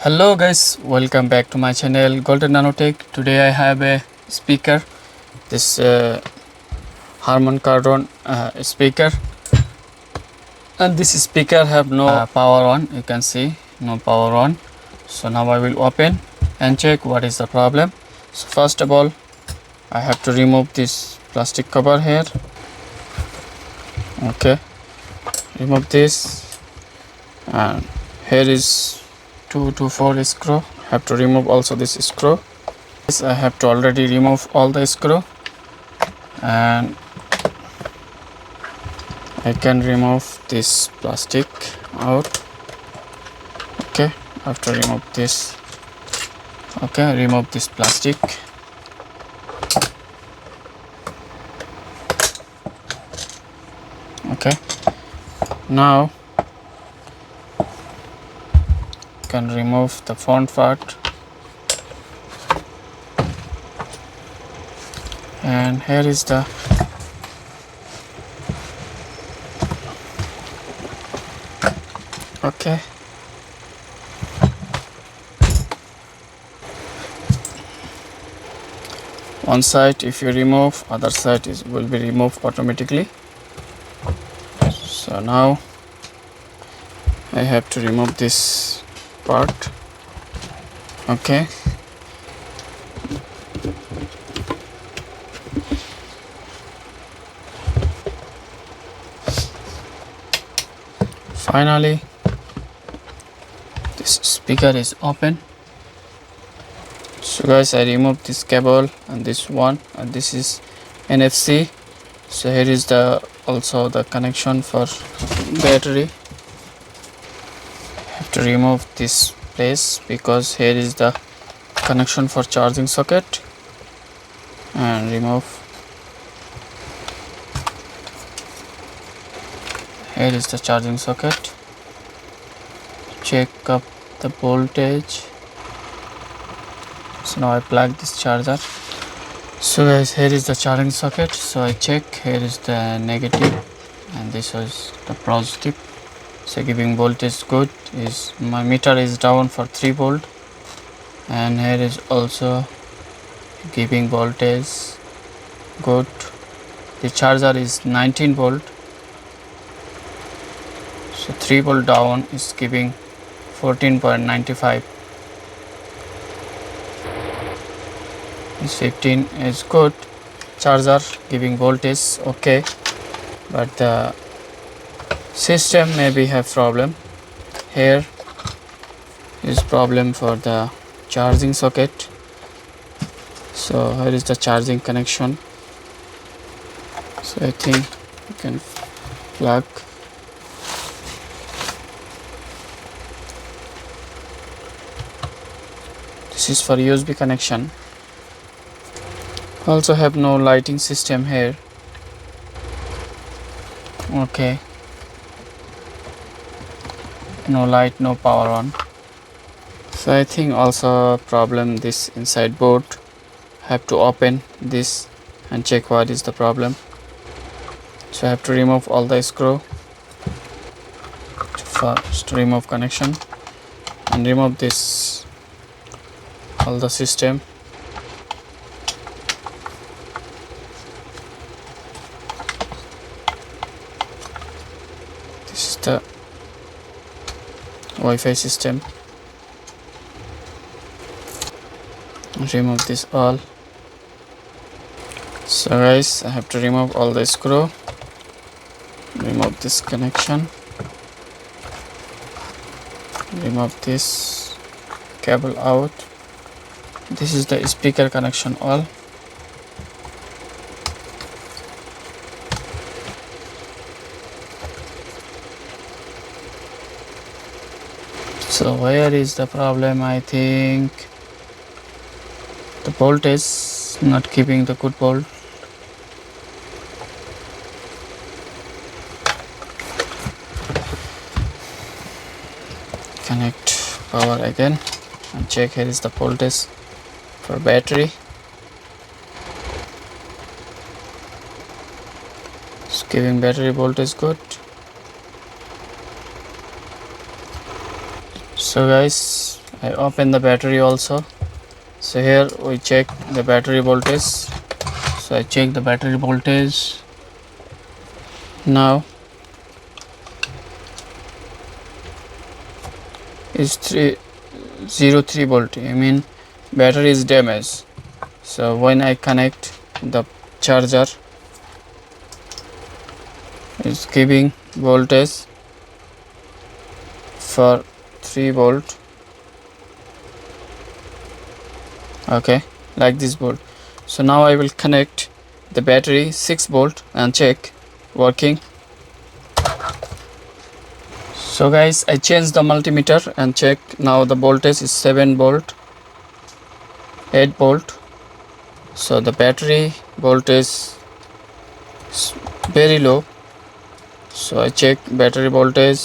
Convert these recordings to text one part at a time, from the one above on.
Hello guys, welcome back to my channel Golden Nanotech. Today I have a speaker, this Harman Kardon speaker, and this speaker have no power on. You can see no power on. So now I will open and check what is the problem. So first of all, I have to remove this plastic cover here. Okay, remove this, and here is 2 to 4 screw. Have to remove also this screw. This I have to already remove all the screw, and I can remove this plastic out. Okay, I have to remove this. Okay, remove this plastic. Okay, now can remove the front part, and here is the okay. One side if you remove, other side will be removed automatically. So now I have to remove this part. Okay, finally this speaker is open. So guys, I removed this cable and this one, and this is NFC. So here is the also the connection for battery. Have to remove this place because here is the connection for charging socket, and remove. Here is the charging socket. Check up the voltage. So now I plug this charger. So guys, here is the charging socket. So I check, here is the negative and this is the positive. So giving voltage good, is my meter is down for 3 volt, and here is also giving voltage good. The charger is 19 volt, so 3 volt down is giving 14.95. This 15 is good. Charger giving voltage okay, but the system maybe have problem. Here is problem for the charging socket. So here is the charging connection. So I think you can plug. This is for USB connection. Also have no lighting system here. Okay, no light, no power on. So I think also problem this inside board. Have to open this and check what is the problem. So I have to remove all the screw. First remove connection and remove this all the system. This is the Wi-Fi system. Remove this all. So guys, I have to remove all the screw. Remove this connection. Remove this cable out. This is the speaker connection all. So where is the problem? I think the voltage not keeping the good volt. Connect power again and check, here is the voltage for battery. It's giving battery voltage good. So guys, I open the battery also. So here we check the battery voltage. So I check the battery voltage. Now is 303 volt. I mean battery is damaged. So when I connect the charger, it's giving voltage for 3 volt. Okay, like this board. So now I will connect the battery 6 volt and check working. So guys, I changed the multimeter and check. Now the voltage is 7 volt, 8 volt. So the battery voltage is very low. So I check battery voltage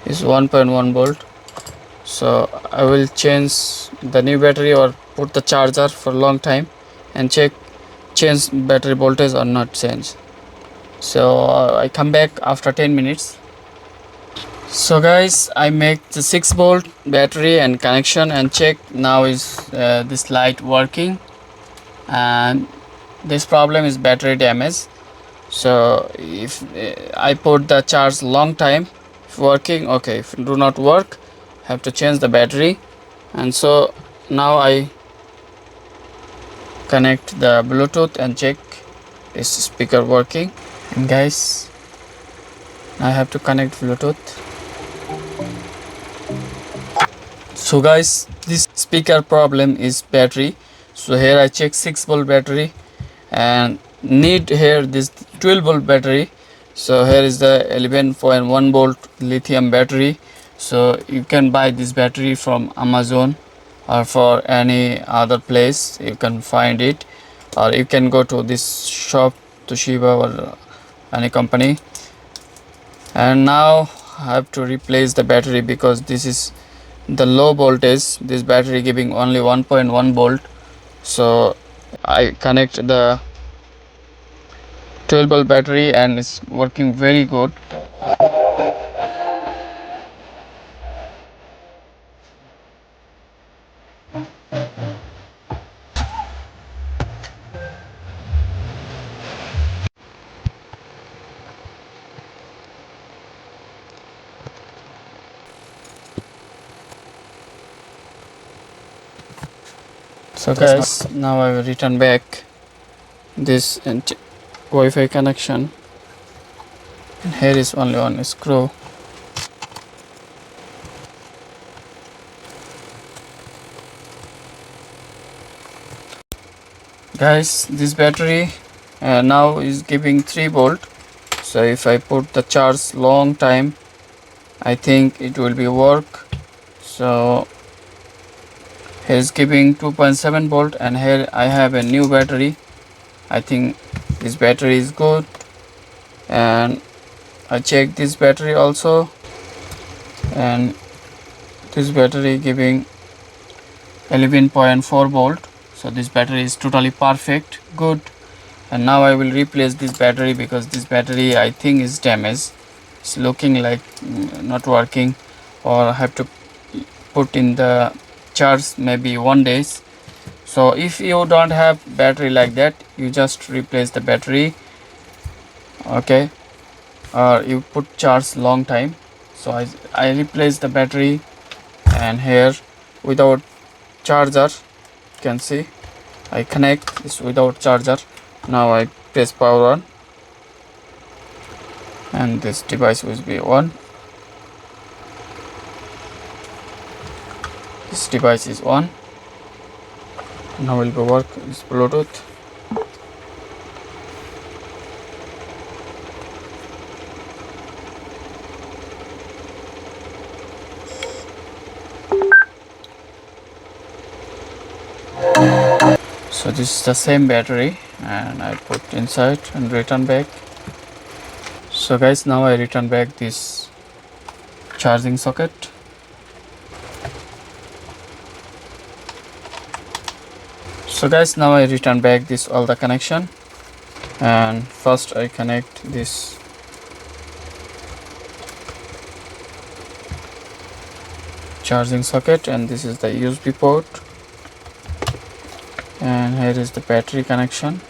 is 1.1 volt. So I will change the new battery or put the charger for a long time and check change battery voltage or not change. So I come back after 10 minutes. So guys, I make the 6 volt battery and connection and check. Now is this light working, and this problem is battery damage. So if I put the charge long time, if working, okay. If it do not work, have to change the battery. And so now I connect the Bluetooth and check is speaker working. And guys, I have to connect Bluetooth. So guys, this speaker problem is battery. So here I check 6 volt battery and need here this 12 volt battery. So here is the 11.1 volt lithium battery. So you can buy this battery from Amazon or for any other place you can find it, or you can go to this shop, Toshiba or any company. And now I have to replace the battery because this is the low voltage. This battery giving only 1.1 volt. So I connect the 12 volt battery and it's working very good. So guys, now I will return back this Wi-Fi connection, and here is only one screw. Guys, this battery now is giving 3 volt. So if I put the charge long time, I think it will be work. So here is giving 2.7 volt, and here I have a new battery. I think this battery is good, and I check this battery also, and this battery giving 11.4 volt. So this battery is totally perfect, good. And now I will replace this battery because this battery I think is damaged. It's looking like not working, or I have to put in the charge maybe 1 day. So if you don't have battery like that, you just replace the battery, okay, or you put charge long time. So I replace the battery, and here without charger, you can see I connect this without charger. Now I press power on and this device will be on. This device is on. Now will be work is Bluetooth. So this is the same battery, and I put inside and return back. So guys, now I return back this charging socket. So guys, now I return back this all the connection, and first I connect this charging socket, and this is the USB port, and here is the battery connection,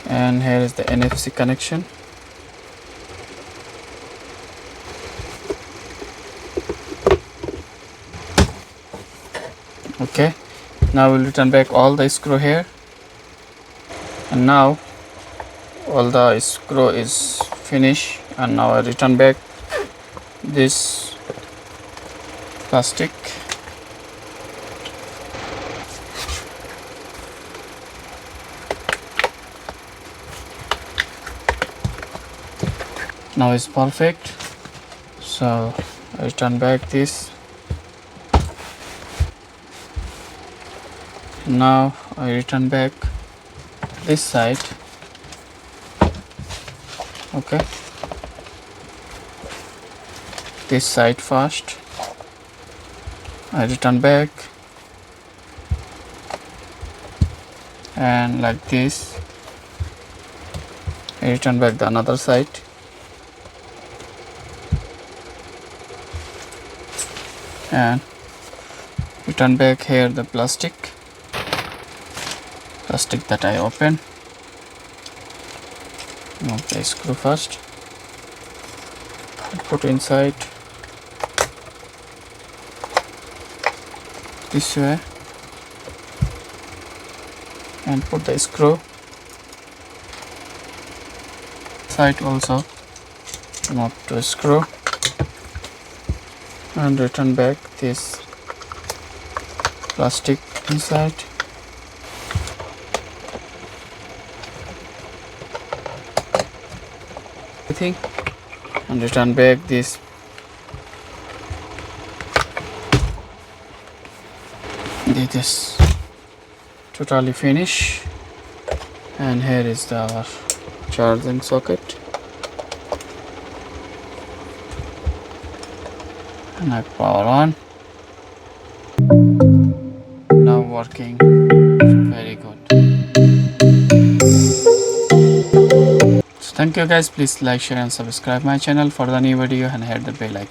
and here is the NFC connection. Okay, now we'll return back all the screw here, and now all the screw is finished, and now I return back this plastic. Now it's perfect, so I return back this. Now I return back this side. Okay, this side first. I return back, and like this I return back the another side. And return back here the plastic that I open. Remove the screw first and put inside this way, and put the screw side also. Remove the screw and return back this plastic inside. Everything, and return back this. This is totally finished, and here is our charging socket, and I power on. Now working very good. So thank you guys, please like, share and subscribe my channel for the new video, and hit the bell icon.